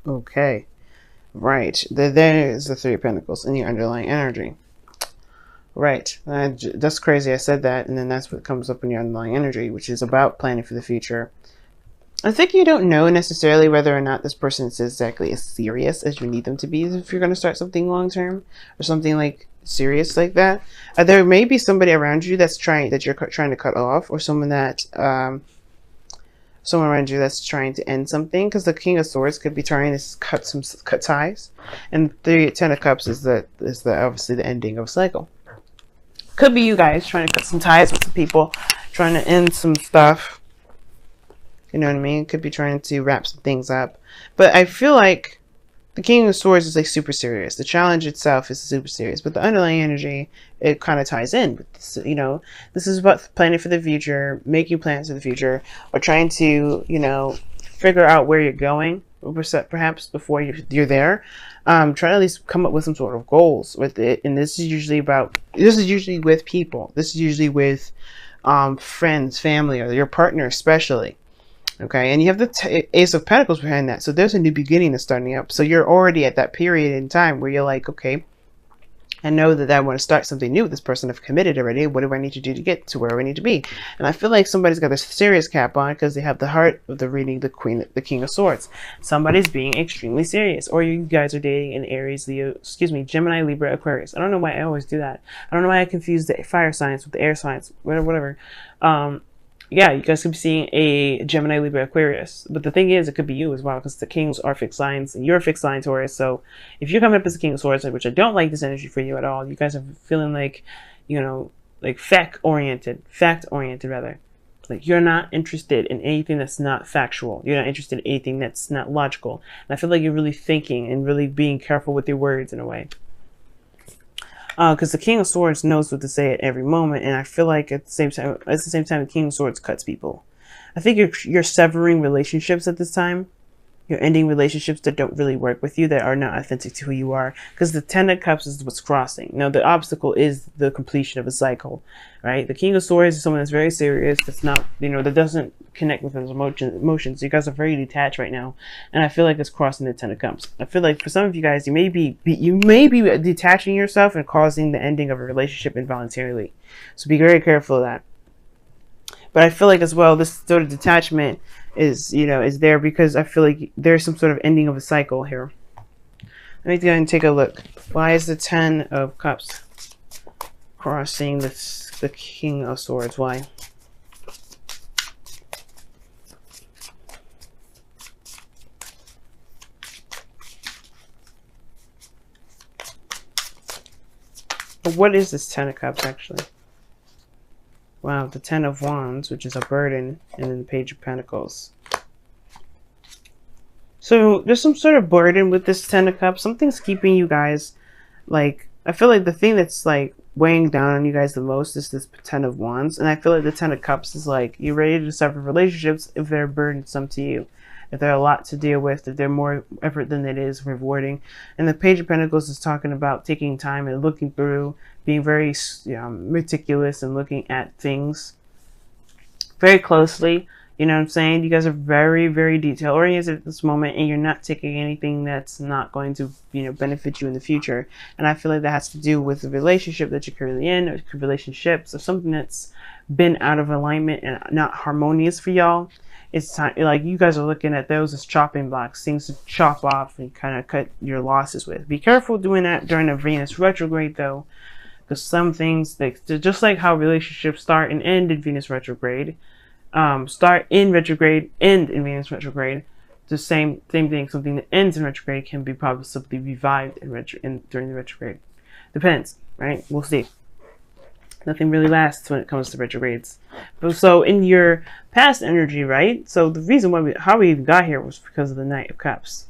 Okay. Right. There is the Three of Pentacles in your underlying energy. Right. That's crazy. I said that, and then that's what comes up in your underlying energy, which is about planning for the future. I think you don't know necessarily whether or not this person is exactly as serious as you need them to be if you're going to start something long term or something like serious like that. There may be somebody around you that you're trying to cut off, or someone around you that's trying to end something, because the King of Swords could be trying to cut ties, and the Ten of Cups is obviously the ending of a cycle. Could be you guys trying to cut some ties with some people, trying to end some stuff. You know what I mean? Could be trying to wrap some things up. But I feel like the King of Swords is like super serious. The challenge itself is super serious. But the underlying energy, it kind of ties in with this, you know, this is about planning for the future, making plans for the future, or trying to, you know, figure out where you're going, perhaps before you're there. Try to at least come up with some sort of goals with it. And this is usually with people. This is usually with friends, family, or your partner especially. Okay, and you have the Ace of Pentacles behind that. So there's a new beginning that's starting up. So you're already at that period in time where you're like, okay, I know that I want to start something new with this person. I've committed already. What do I need to do to get to where I need to be? And I feel like somebody's got a serious cap on because they have the heart of the reading, the King of Swords. Somebody's being extremely serious. Or you guys are dating an Aries, Leo, Gemini, Libra, Aquarius. I don't know why I always do that. I don't know why I confuse the fire signs with the air signs, whatever. Yeah, you guys could be seeing a Gemini, Libra, Aquarius. But the thing is, it could be you as well, because the kings are fixed signs, and you're a fixed sign, Taurus. So if you're coming up as a King of Swords, which I don't like this energy for you at all, you guys are feeling like, you know, like fact-oriented rather. Like you're not interested in anything that's not factual. You're not interested in anything that's not logical. And I feel like you're really thinking and really being careful with your words in a way. Because the King of Swords knows what to say at every moment, and I feel like at the same time, the King of Swords cuts people. I think you're severing relationships at this time. You're ending relationships that don't really work with you, that are not authentic to who you are. Because the Ten of Cups is what's crossing. Now, the obstacle is the completion of a cycle, right? The King of Swords is someone that's very serious, that's not, you know, that doesn't connect with his emotions. You guys are very detached right now, and I feel like it's crossing the Ten of Cups. I feel like for some of you guys, you may be detaching yourself and causing the ending of a relationship involuntarily. So be very careful of that. But I feel like as well, this sort of detachment is there because I feel like there's some sort of ending of a cycle here. Let me go ahead and take a look. Why is the Ten of Cups crossing the King of Swords? Why? But what is this Ten of Cups actually? Wow, the Ten of Wands, which is a burden, and then the Page of Pentacles. So there's some sort of burden with this Ten of Cups. Something's keeping you guys, like, I feel like the thing that's like weighing down on you guys the most is this Ten of Wands. And I feel like the Ten of Cups is like, you're ready to sever relationships if they're burdensome to you. If they're a lot to deal with, if they're more effort than it is rewarding. And the Page of Pentacles is talking about taking time and looking through, being very meticulous and looking at things very closely. You know what I'm saying? You guys are very, very detail oriented at this moment, and you're not taking anything that's not going to, benefit you in the future. And I feel like that has to do with the relationship that you're currently in, or relationships, or something that's been out of alignment and not harmonious for y'all. It's time, like, you guys are looking at those as chopping blocks, things to chop off and kind of cut your losses with. Be careful doing that during a Venus retrograde, though, because some things, just like how relationships start and end in Venus retrograde, start in retrograde, end in Venus retrograde. The same thing. Something that ends in retrograde can be possibly revived during the retrograde. Depends, right? We'll see. Nothing really lasts when it comes to retrogrades. So in your past energy, right? So the reason why how we even got here was because of the Knight of Cups.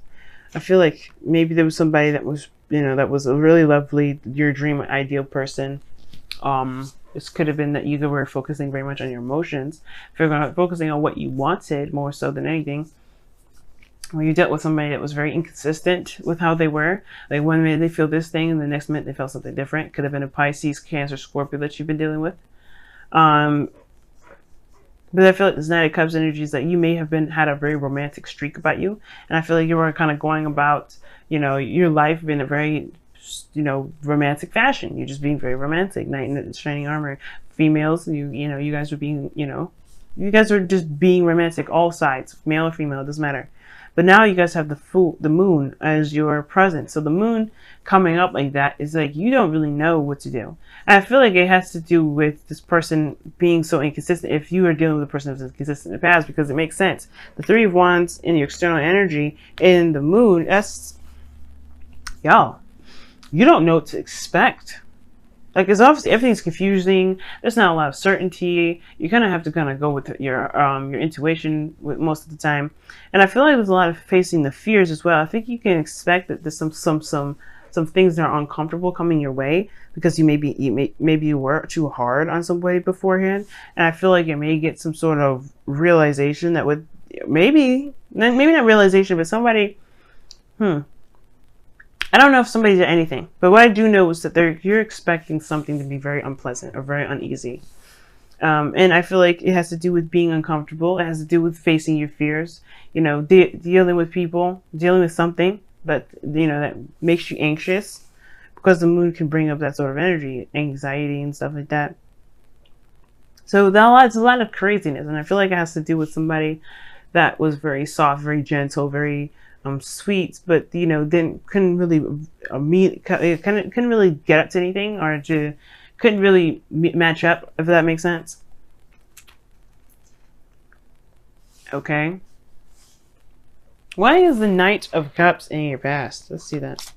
I feel like maybe there was somebody that was, that was a really lovely, your dream ideal person. This could have been that you were focusing very much on your emotions, focusing on what you wanted more so than anything. Or you dealt with somebody that was very inconsistent with how they were. Like one minute they feel this thing, and the next minute they felt something different. Could have been a Pisces, Cancer, Scorpio that you've been dealing with. But I feel like this Knight of Cups energy is that you may have had a very romantic streak about you. And I feel like you were kind of going about, your life in a very, romantic fashion. You're just being very romantic. Knight in shining armor. Females, you guys were being, you guys are just being romantic, all sides, male or female, it doesn't matter. But now you guys have the moon as your present. So the moon coming up like that is like you don't really know what to do. And I feel like it has to do with this person being so inconsistent. If you are dealing with a person who's inconsistent in the past, because it makes sense. The Three of Wands in your external energy in the moon, that's, y'all, you don't know what to expect. Like, it's obviously everything's confusing. There's not a lot of certainty. You kind of have to kind of go with your intuition with most of the time. And I feel like there's a lot of facing the fears as well. I think you can expect that there's some things that are uncomfortable coming your way because maybe you were too hard on somebody beforehand. And I feel like you may get some sort of realization that would maybe not realization, but somebody, I don't know if somebody did anything, but what I do know is that you're expecting something to be very unpleasant or very uneasy. And I feel like it has to do with being uncomfortable. It has to do with facing your fears, dealing with people, dealing with something that, that makes you anxious, because the moon can bring up that sort of energy, anxiety and stuff like that. So there's a lot of craziness. And I feel like it has to do with somebody that was very soft, very gentle, very sweet, but couldn't really get up to anything, or couldn't really match up, if that makes sense. Okay, why is the Knight of Cups in your past? Let's see that.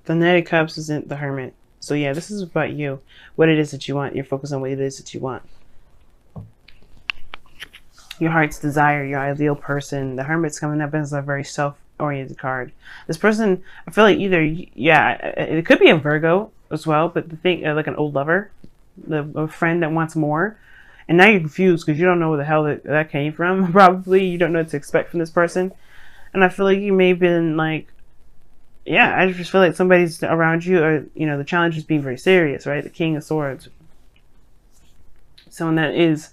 The Knight of Cups isn't the Hermit. So yeah, this is about you. What it is that you want. You're focused on what it is that you want. Your heart's desire, your ideal person. The Hermit's coming up as a very self-oriented card. This person, I feel like either, it could be a Virgo as well, but the thing, like an old lover, a friend that wants more. And now you're confused because you don't know where the hell that came from. Probably you don't know what to expect from this person. And I feel like you may have been like, I just feel like somebody's around you, or, the challenge is being very serious, right? The King of Swords. Someone that is,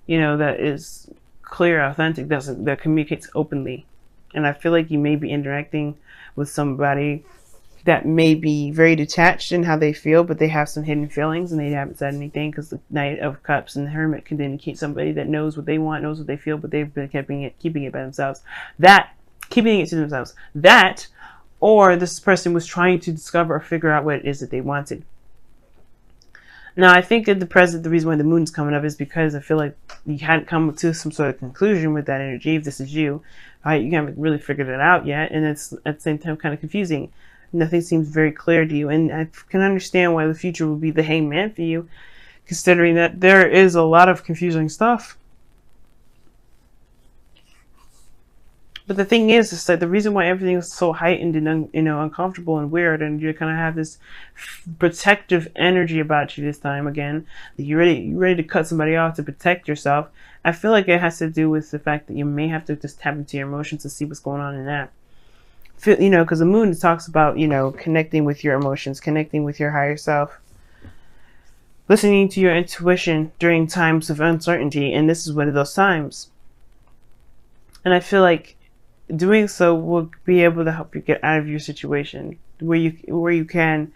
that is clear, authentic, that communicates openly. And I feel like you may be interacting with somebody that may be very detached in how they feel, but they have some hidden feelings and they haven't said anything, because the Knight of Cups and the Hermit can indicate somebody that knows what they want, knows what they feel, but they've been keeping it by themselves. Keeping it to themselves. Or this person was trying to discover or figure out what it is that they wanted. Now, I think at the present, the reason why the moon's coming up is because I feel like you hadn't come to some sort of conclusion with that energy. If this is you, right, you haven't really figured it out yet, and it's at the same time kind of confusing. Nothing seems very clear to you, and I can understand why the future will be the hangman for you, considering that there is a lot of confusing stuff. But the thing is that the reason why everything is so heightened and uncomfortable and weird, and you kind of have this protective energy about you this time again, that you're ready to cut somebody off to protect yourself. I feel like it has to do with the fact that you may have to just tap into your emotions to see what's going on in that. Because the moon talks about connecting with your emotions, connecting with your higher self, listening to your intuition during times of uncertainty, and this is one of those times. And I feel like doing so will be able to help you get out of your situation, where you can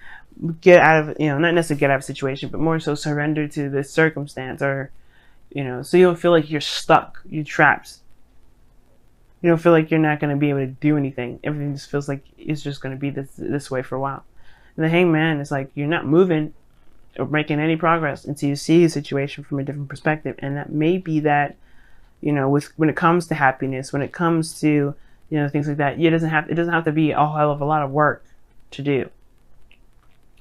get out of, not necessarily get out of a situation, but more so surrender to the circumstance, or, so you don't feel like you're stuck, you're trapped. You don't feel like you're not going to be able to do anything. Everything just feels like it's just going to be this way for a while. And the hangman is like, you're not moving or making any progress until you see the situation from a different perspective. And that may be that, when it comes to happiness, when it comes to, things like that, it doesn't have to be a hell of a lot of work to do.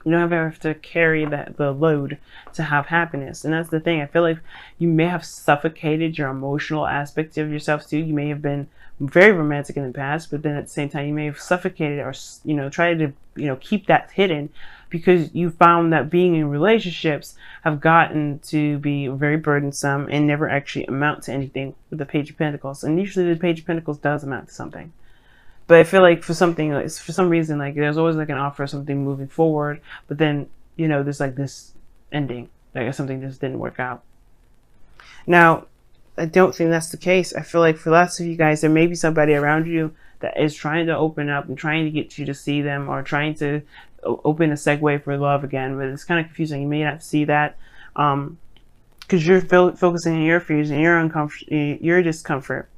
You don't have to carry the load to have happiness. And that's the thing. I feel like you may have suffocated your emotional aspect of yourself too. You may have been very romantic in the past, but then at the same time, you may have suffocated or, tried to, keep that hidden because you found that being in relationships have gotten to be very burdensome and never actually amount to anything with the Page of Pentacles. And usually the Page of Pentacles does amount to something. But I feel like for something, like, for some reason, like there's always like an offer of something moving forward, but then, you know, there's like this ending, like something just didn't work out. Now, I don't think that's the case. I feel like for lots of you guys, there may be somebody around you that is trying to open up and trying to get you to see them, or trying to open a segue for love again, but it's kind of confusing. You may not see that because you're focusing on your fears and your discomfort.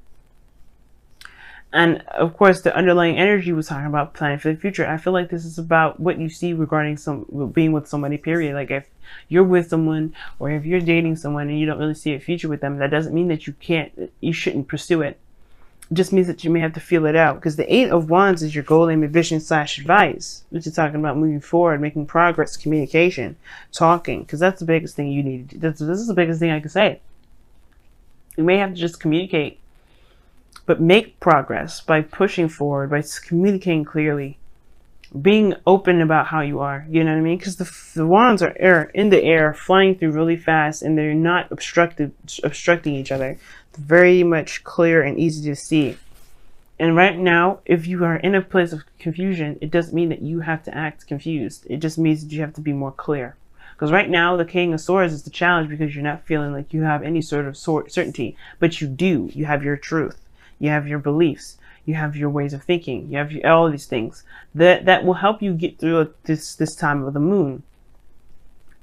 And of course, the underlying energy was talking about planning for the future. I feel like this is about what you see regarding being with somebody, period. Like if you're with someone, or if you're dating someone and you don't really see a future with them, that doesn't mean that you shouldn't pursue it. It just means that you may have to feel it out, because the 8 of Wands is your goal, aim, vision / advice, which is talking about moving forward, making progress, communication, talking, because that's the biggest thing you need. This is the biggest thing I can say. You may have to just communicate, but make progress by pushing forward, by communicating clearly, being open about how you are. You know what I mean? Because the wands are in the air, flying through really fast, and they're not obstructing each other. They're very much clear and easy to see. And right now, if you are in a place of confusion, it doesn't mean that you have to act confused. It just means that you have to be more clear. Because right now, the King of Swords is the challenge, because you're not feeling like you have any sort of certainty. But you do. You have your truth. You have your beliefs. You have your ways of thinking. You have all of these things that will help you get through this time of the moon.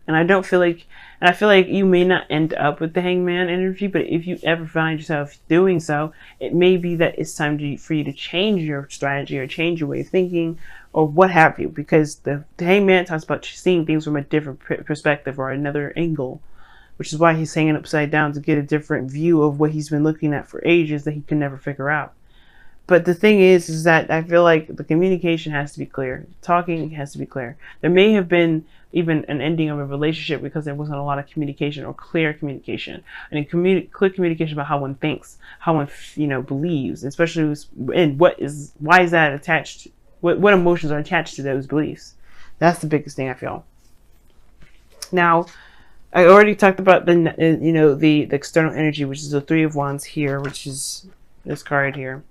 And I feel like you may not end up with the Hangman energy, but if you ever find yourself doing so, it may be that it's time for you to change your strategy, or change your way of thinking, or what have you, because the Hangman talks about seeing things from a different perspective, or another angle, which is why he's hanging upside down, to get a different view of what he's been looking at for ages that he can never figure out. But the thing is that I feel like the communication has to be clear. Talking has to be clear. There may have been even an ending of a relationship because there wasn't a lot of communication, or clear communication, and clear communication about how one thinks, how one believes, especially in why is that attached? What emotions are attached to those beliefs? That's the biggest thing I feel. Now, I already talked about the external energy, which is the 3 of Wands here, which is this card here.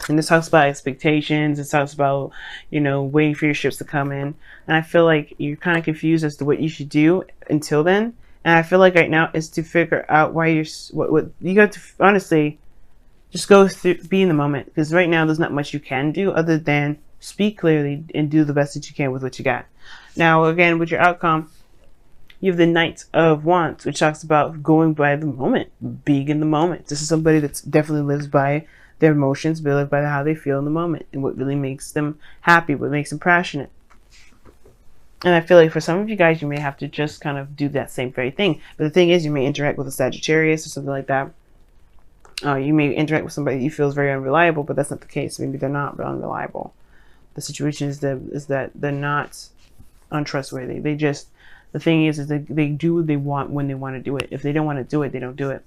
And this talks about expectations. It talks about, waiting for your ships to come in. And I feel like you're kind of confused as to what you should do until then. And I feel like right now is to figure out why what you got to honestly just go through, be in the moment. Because right now there's not much you can do other than speak clearly and do the best that you can with what you got. Now, again, with your outcome, you have the Knight of Wands, which talks about going by the moment, being in the moment. This is somebody that definitely lives by their emotions, but live by how they feel in the moment, and what really makes them happy, what makes them passionate. And I feel like for some of you guys, you may have to just kind of do that same very thing. But the thing is, you may interact with a Sagittarius or something like that. You may interact with somebody that you feel is very unreliable, but that's not the case. Maybe they're not unreliable. The situation is that they're not untrustworthy. The thing is that they do what they want when they want to do it. If they don't want to do it, they don't do it.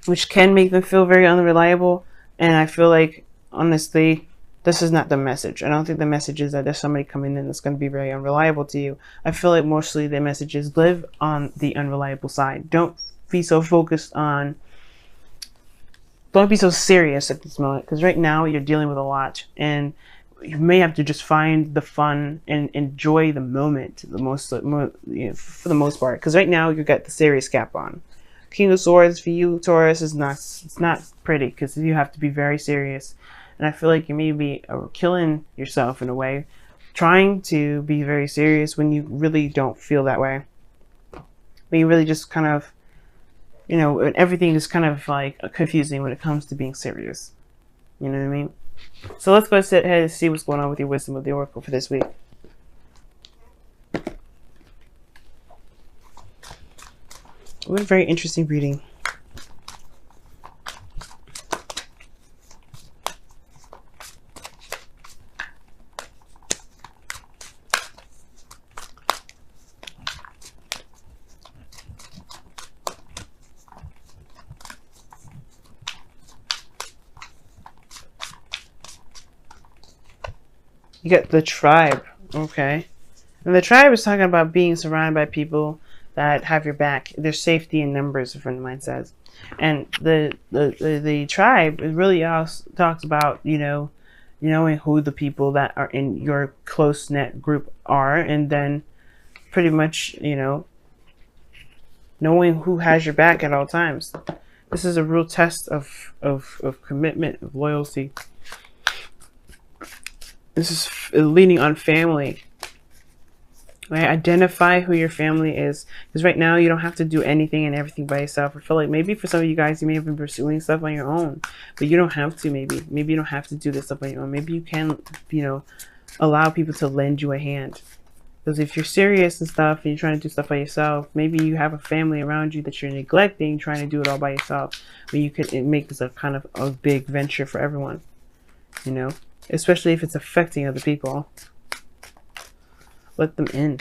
Which can make them feel very unreliable. And I feel like, honestly, this is not the message. I don't think the message is that there's somebody coming in that's going to be very unreliable to you. I feel like mostly the message is live on the unreliable side. Don't be so focused on, don't be so serious at this moment. Because right now you're dealing with a lot. And you may have to just find the fun and enjoy the moment for the most part. Because right now you got the serious cap on. King of Swords for you, Taurus, it's not pretty, because you have to be very serious. And I feel like you may be killing yourself in a way, trying to be very serious when you really don't feel that way. When you really just kind of, everything is kind of like confusing when it comes to being serious. You know what I mean? So let's go ahead and see what's going on with your wisdom of the Oracle for this week. What a very interesting reading. You get the tribe. Okay. And the tribe is talking about being surrounded by people that have your back. There's safety in numbers, a friend of mine says. And the tribe really also talks about, you know, knowing who the people that are in your close knit group are, and then pretty much, you know, knowing who has your back at all times. This is a real test of commitment, of loyalty. This is leaning on family. Right? Identify who your family is. Because right now you don't have to do anything and everything by yourself. I feel like maybe for some of you guys, you may have been pursuing stuff on your own. But you don't have to, maybe. Maybe you don't have to do this stuff on your own. Maybe you can, you know, allow people to lend you a hand. Because if you're serious and stuff and you're trying to do stuff by yourself, maybe you have a family around you that you're neglecting, trying to do it all by yourself. But you could make this a kind of a big venture for everyone. You know? Especially if it's affecting other people. Let them in.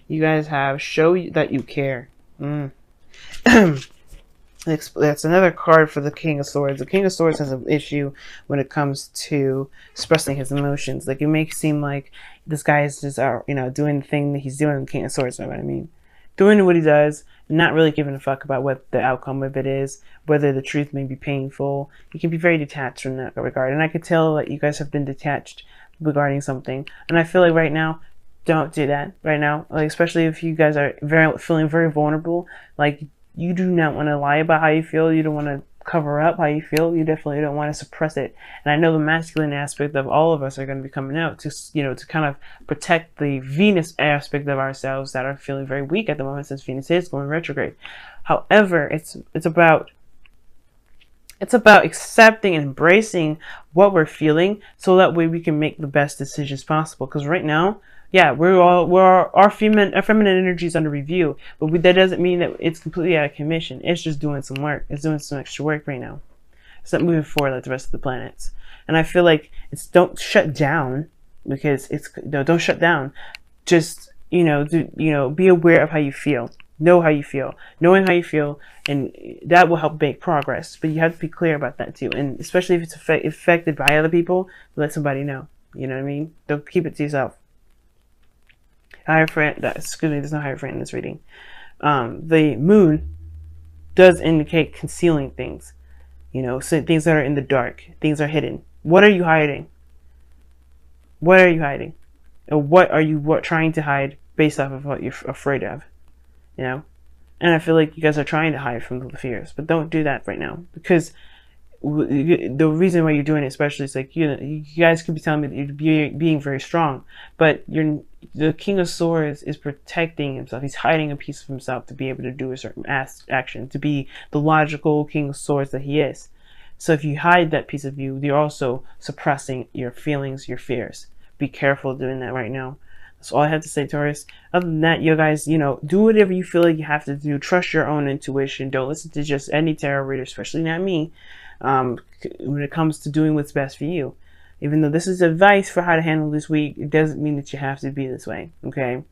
You guys have show that you care. That's another card for the King of Swords. The King of Swords has an issue when it comes to expressing his emotions. Like, it may seem like this guy is just, you know, doing the thing that he's doing. The King of Swords, you know what I mean? Doing what he does, not really giving a fuck about what the outcome of it is, whether the truth may be painful. He can be very detached from that regard. And I could tell that you guys have been detached regarding something. And I feel like right now, don't do that right now. Like, especially if you guys are feeling very vulnerable. Like, you do not want to lie about how you feel. You don't want to cover up how you feel. You definitely don't want to suppress it. And I know the masculine aspect of all of us are going to be coming out to, you know, to kind of protect the Venus aspect of ourselves that are feeling very weak at the moment, since Venus is going retrograde. However, it's about accepting and embracing what we're feeling, so that way we can make the best decisions possible. Because right now, yeah, our feminine energy is under review, but that doesn't mean that it's completely out of commission. It's just doing some work. It's doing some extra work right now. It's not moving forward like the rest of the planets. And I feel like don't shut down, because don't shut down. Just, you know, be aware of how you feel. Know how you feel. Knowing how you feel, and that will help make progress. But you have to be clear about that too. And especially if it's affected by other people, let somebody know. You know what I mean? Don't keep it to yourself. Excuse me, there's no higher friend in this reading. The moon does indicate concealing things. You know, so things that are in the dark. Things are hidden. What are you hiding? What are you hiding? Or what are you trying to hide based off of what you're afraid of? You know? And I feel like you guys are trying to hide from the fears. But don't do that right now. Because the reason why you're doing it, especially, is like, you guys could be telling me that you're being very strong, but the King of Swords is protecting himself. He's hiding a piece of himself to be able to do a certain action, to be the logical King of Swords that he is. So if you hide that piece of you, you're also suppressing your feelings, your fears. Be careful doing that right now. That's all I have to say, Taurus. Other than that, you guys, you know, do whatever you feel like you have to do. Trust your own intuition. Don't listen to just any tarot reader, especially not me. When it comes to doing what's best for you. Even though this is advice for how to handle this week, it doesn't mean that you have to be this way, okay?